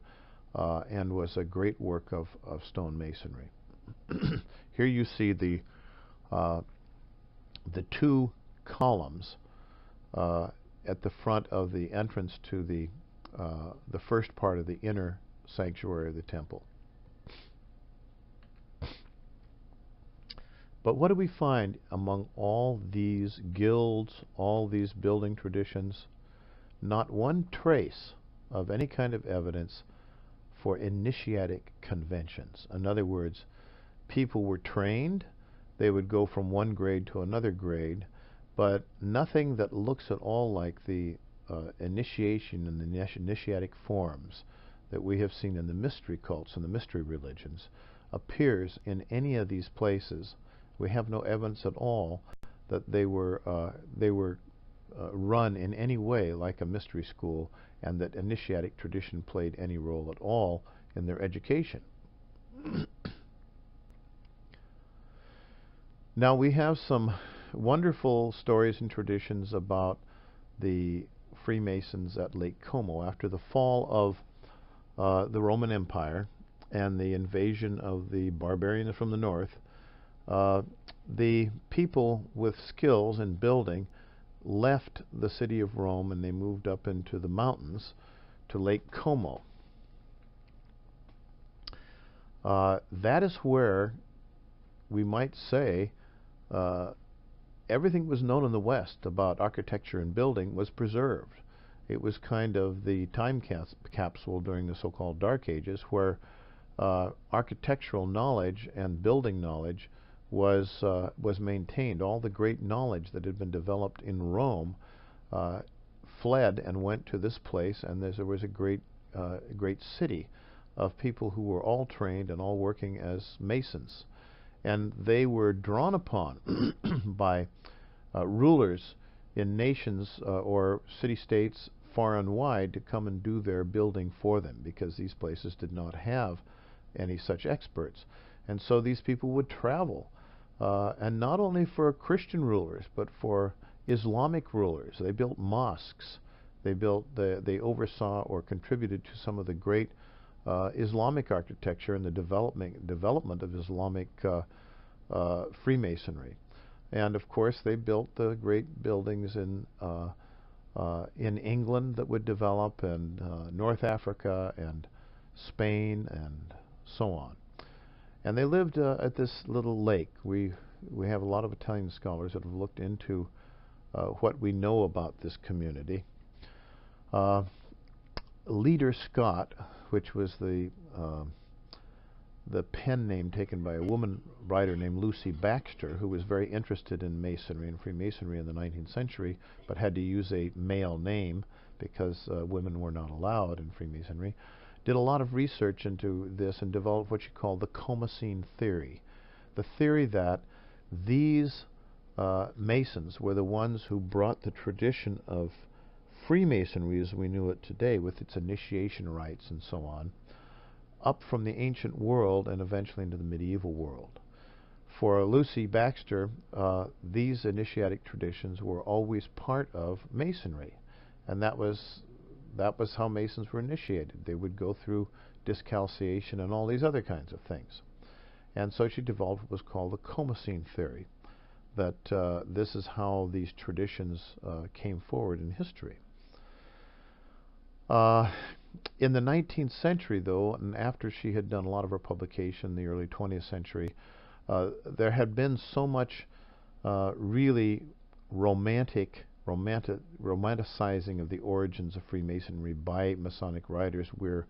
and was a great work of stonemasonry. Here you see the two columns at the front of the entrance to the first part of the inner sanctuary of the temple. But what do we find among all these guilds, all these building traditions? Not one trace of any kind of evidence for initiatic conventions. In other words, people were trained, they would go from one grade to another grade, but nothing that looks at all like the initiation and the initiatic forms that we have seen in the mystery cults and the mystery religions appears in any of these places. We have no evidence at all that they were run in any way like a mystery school, and that initiatic tradition played any role at all in their education. Now we have some wonderful stories and traditions about the Freemasons at Lake Como. After the fall of the Roman Empire and the invasion of the barbarians from the north, the people with skills in building left the city of Rome and they moved up into the mountains to Lake Como. That is where we might say everything was known in the West about architecture and building was preserved. It was kind of the time capsule during the so-called Dark Ages, where architectural knowledge and building knowledge was maintained. All the great knowledge that had been developed in Rome fled and went to this place, and there was a great city of people who were all trained and all working as masons. And they were drawn upon by rulers in nations or city-states far and wide to come and do their building for them, because these places did not have any such experts. And so these people would travel, and not only for Christian rulers, but for Islamic rulers. They built mosques. They oversaw or contributed to some of the great Islamic architecture and the development of Islamic Freemasonry. And of course, they built the great buildings in England that would develop, and North Africa and Spain and so on. And they lived at this little lake. We have a lot of Italian scholars that have looked into what we know about this community. Leader Scott, which was the pen name taken by a woman writer named Lucy Baxter, who was very interested in Masonry and Freemasonry in the 19th century, but had to use a male name because women were not allowed in Freemasonry, did a lot of research into this and developed what she called the Comocene theory. The theory that these Masons were the ones who brought the tradition of Freemasonry as we knew it today, with its initiation rites and so on, up from the ancient world and eventually into the medieval world. For Lucy Baxter, these initiatic traditions were always part of Masonry, and that was how Masons were initiated. They would go through Discalceation and all these other kinds of things. And so she developed what was called the Comocene theory, that this is how these traditions came forward in history. In the 19th century, though, and after she had done a lot of her publication in the early 20th century, there had been so much really romanticizing of the origins of Freemasonry by Masonic writers, where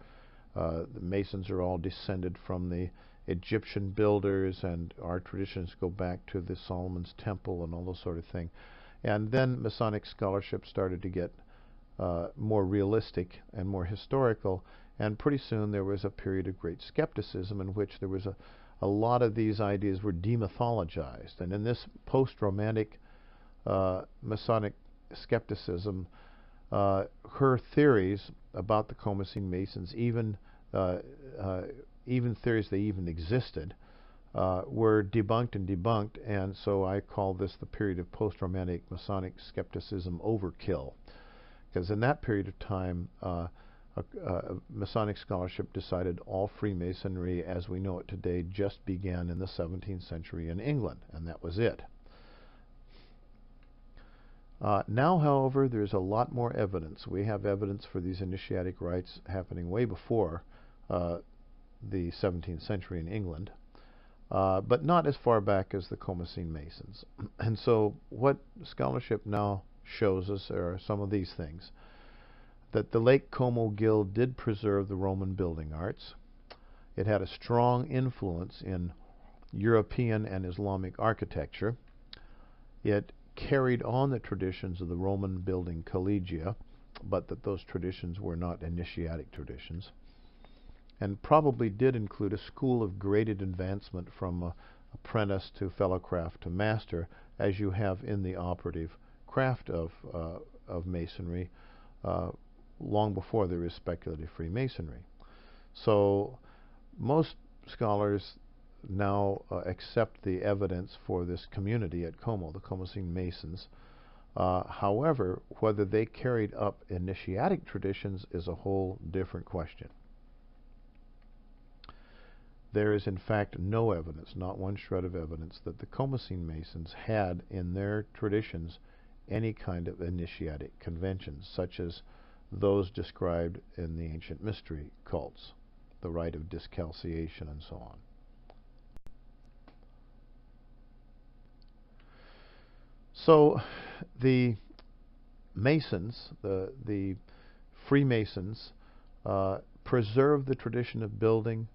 the Masons are all descended from the Egyptian builders, and our traditions go back to the Solomon's Temple and all those sort of thing. And then Masonic scholarship started to get more realistic and more historical, and pretty soon there was a period of great skepticism in which there was a lot of these ideas were demythologized. And in this post-Romantic Masonic skepticism, her theories about the Comocene Masons, even theories they even existed, were debunked, and so I call this the period of post-Romantic Masonic skepticism overkill, because in that period of time Masonic scholarship decided all Freemasonry as we know it today just began in the 17th century in England, and that was it. Now, however, there's a lot more evidence. We have evidence for these initiatic rites happening way before the 17th century in England, but not as far back as the Comocene Masons. And so what scholarship now shows us are some of these things: that the Lake Como Guild did preserve the Roman building arts. It had a strong influence in European and Islamic architecture. It carried on the traditions of the Roman building collegia, but that those traditions were not initiatic traditions, and probably did include a school of graded advancement from apprentice to fellow craft to master, as you have in the operative craft of Masonry, long before there is speculative Freemasonry. So most scholars now accept the evidence for this community at Como, the Comocene Masons. However, whether they carried up initiatic traditions is a whole different question. There is in fact no evidence, not one shred of evidence, that the Comocene Masons had in their traditions any kind of initiatic conventions, such as those described in the ancient mystery cults, the rite of Discalceation and so on. So the Masons, the Freemasons, preserved the tradition of building.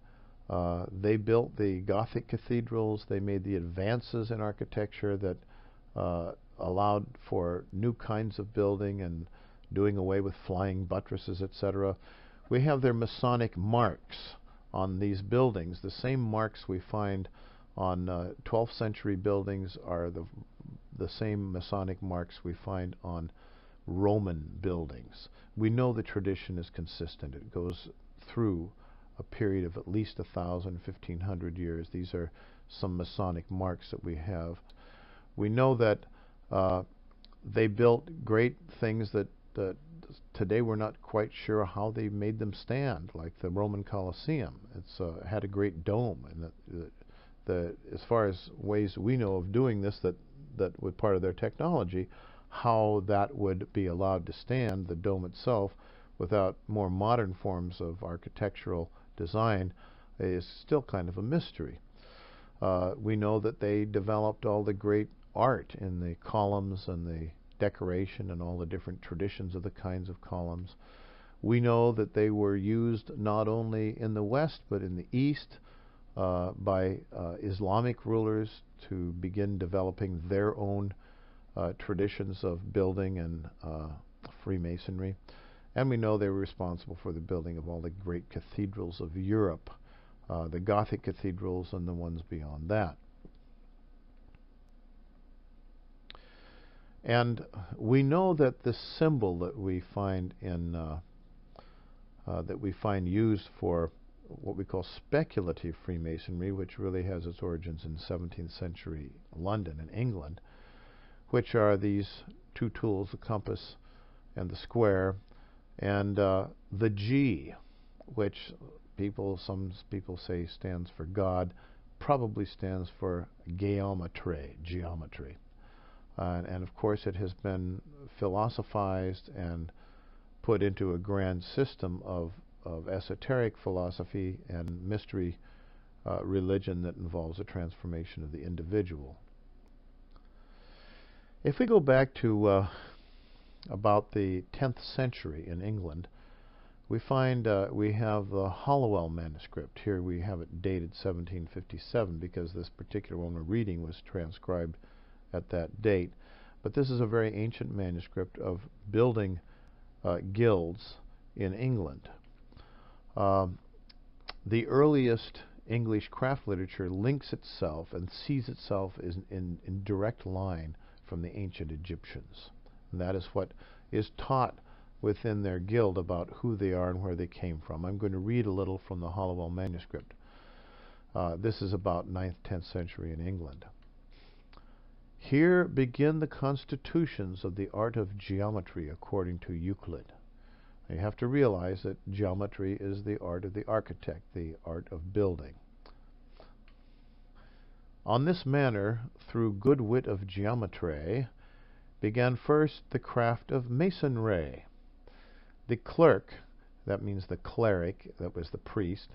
They built the Gothic cathedrals. They made the advances in architecture that allowed for new kinds of building and doing away with flying buttresses, etc. We have their Masonic marks on these buildings. The same marks we find on 12th century buildings are the same Masonic marks we find on Roman buildings. We know the tradition is consistent. It goes through a period of at least 1,000, 1,500 years. These are some Masonic marks that we have. We know that they built great things that today we're not quite sure how they made them stand, like the Roman Colosseum. It's had a great dome, and as far as ways we know of doing this that were part of their technology, how that would be allowed to stand, the dome itself, without more modern forms of architectural design, is still kind of a mystery. We know that they developed all the great art in the columns and the decoration and all the different traditions of the kinds of columns. We know that they were used not only in the West but in the East by Islamic rulers to begin developing their own traditions of building and Freemasonry. And we know they were responsible for the building of all the great cathedrals of Europe, the Gothic cathedrals and the ones beyond that. And we know that this symbol that we find in used for what we call speculative Freemasonry, which really has its origins in 17th century London and England, which are these two tools, the compass and the square, and the G, which some people say stands for God, probably stands for geometry. And of course it has been philosophized and put into a grand system of esoteric philosophy and mystery religion that involves a transformation of the individual. If we go back to about the 10th century in England, we find we have the Hollowell manuscript. Here we have it dated 1757 because this particular one we're reading was transcribed at that date. But this is a very ancient manuscript of building guilds in England. The earliest English craft literature links itself and sees itself as in direct line from the ancient Egyptians. And that is what is taught within their guild about who they are and where they came from. I'm going to read a little from the Hollowell manuscript. This is about 9th, 10th century in England. Here begin the constitutions of the art of geometry according to Euclid. You have to realize that geometry is the art of the architect, the art of building. On this manner, through good wit of geometry, began first the craft of masonry. The clerk, that means the cleric, that was the priest,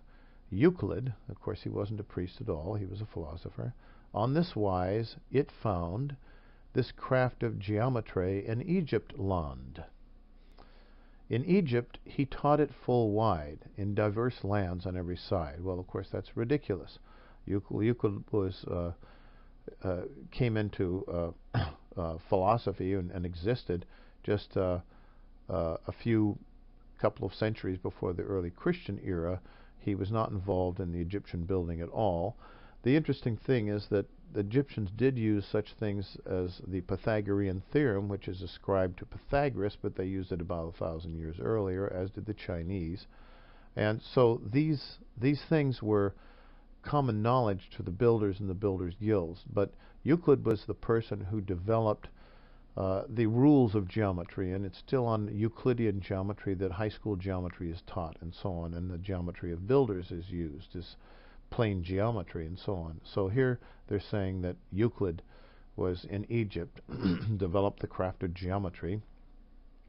Euclid, of course he wasn't a priest at all, he was a philosopher. On this wise it found this craft of geometry in Egypt land. In Egypt he taught it full wide, in diverse lands on every side. Well, of course that's ridiculous. Euclid was came into philosophy and existed just a couple of centuries before the early Christian era. He was not involved in the Egyptian building at all. The interesting thing is that the Egyptians did use such things as the Pythagorean theorem, which is ascribed to Pythagoras, but they used it about 1,000 years earlier, as did the Chinese. And so these things were common knowledge to the builders and the builders' guilds. But Euclid was the person who developed the rules of geometry, and it's still on Euclidean geometry that high school geometry is taught, and so on, and the geometry of builders is used, is plane geometry, and so on. So here they're saying that Euclid was in Egypt, developed the craft of geometry,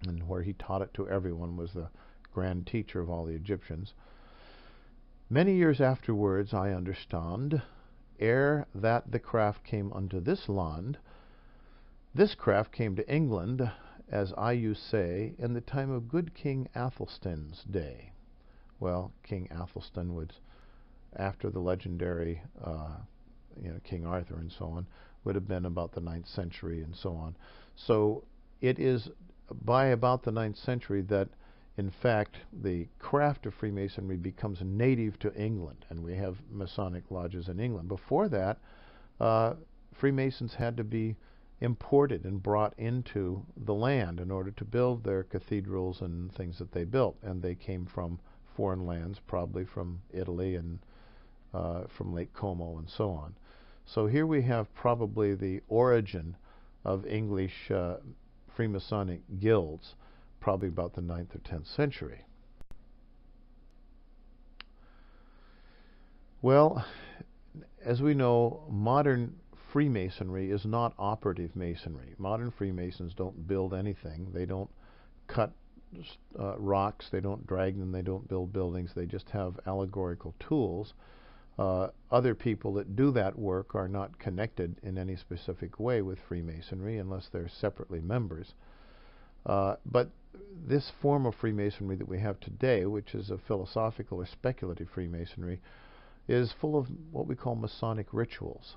and where he taught it to everyone, was the grand teacher of all the Egyptians. Many years afterwards, I understand, ere that the craft came unto this land, this craft came to England, as I use say, in the time of good King Athelstan's day. Well, King Athelstan was after the legendary King Arthur and so on, would have been about the 9th century and so on. So it is by about the 9th century that in fact the craft of Freemasonry becomes native to England, and we have Masonic lodges in England. Before that, Freemasons had to be imported and brought into the land in order to build their cathedrals and things that they built, and they came from foreign lands, probably from Italy and from Lake Como and so on. So here we have probably the origin of English Freemasonic guilds, probably about the 9th or 10th century. Well, as we know, modern Freemasonry is not operative masonry. Modern Freemasons don't build anything. They don't cut rocks, they don't drag them, they don't build buildings, they just have allegorical tools. Other people that do that work are not connected in any specific way with Freemasonry unless they're separately members. But this form of Freemasonry that we have today, which is a philosophical or speculative Freemasonry, is full of what we call Masonic rituals.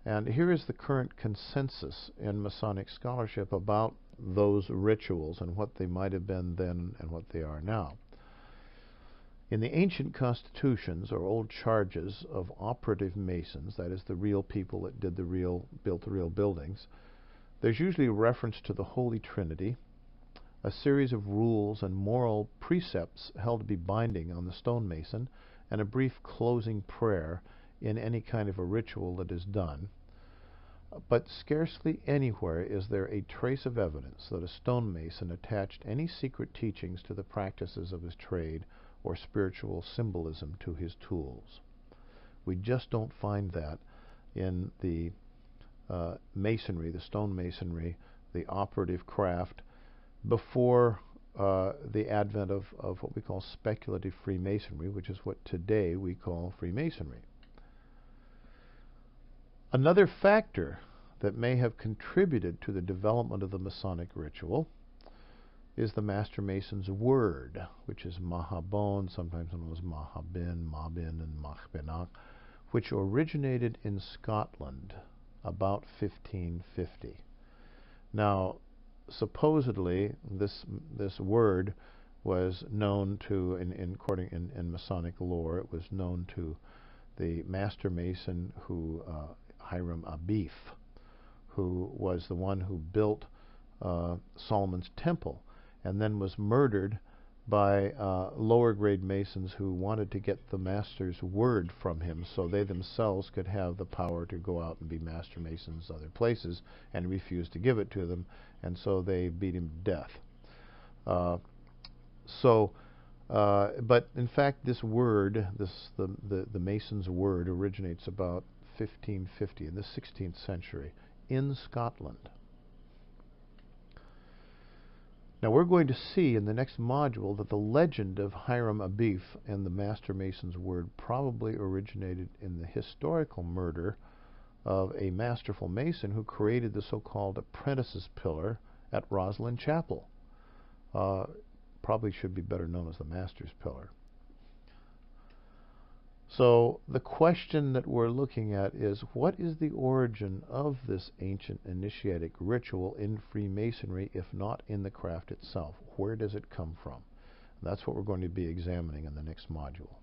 And here is the current consensus in Masonic scholarship about those rituals and what they might have been then and what they are now. In the ancient constitutions or old charges of operative Masons, that is the real people that built the real buildings, There's usually a reference to the Holy Trinity, a series of rules and moral precepts held to be binding on the stonemason, and a brief closing prayer in any kind of a ritual that is done. But scarcely anywhere is there a trace of evidence that a stonemason attached any secret teachings to the practices of his trade or spiritual symbolism to his tools. We just don't find that in the masonry, the stonemasonry, the operative craft, before the advent of what we call speculative Freemasonry, which is what today we call Freemasonry. Another factor that may have contributed to the development of the Masonic ritual is the Master Mason's word, which is Mahabon, sometimes known as Mahabin, Mabin, and Machbenach, which originated in Scotland about 1550. Now, supposedly, this word was known to, in Masonic lore, it was known to the Master Mason who, Hiram Abief, who was the one who built Solomon's Temple, and then was murdered by lower grade Masons who wanted to get the Master's word from him so they themselves could have the power to go out and be Master Masons other places, and refused to give it to them, and so they beat him to death. But in fact, this word, the Mason's word, originates about 1550, in the 16th century, in Scotland. Now we're going to see in the next module that the legend of Hiram Abief and the Master Mason's word probably originated in the historical murder of a masterful Mason who created the so-called Apprentice's Pillar at Rosslyn Chapel. Probably should be better known as the Master's Pillar. So the question that we're looking at is, what is the origin of this ancient initiatic ritual in Freemasonry, if not in the craft itself? Where does it come from? That's what we're going to be examining in the next module.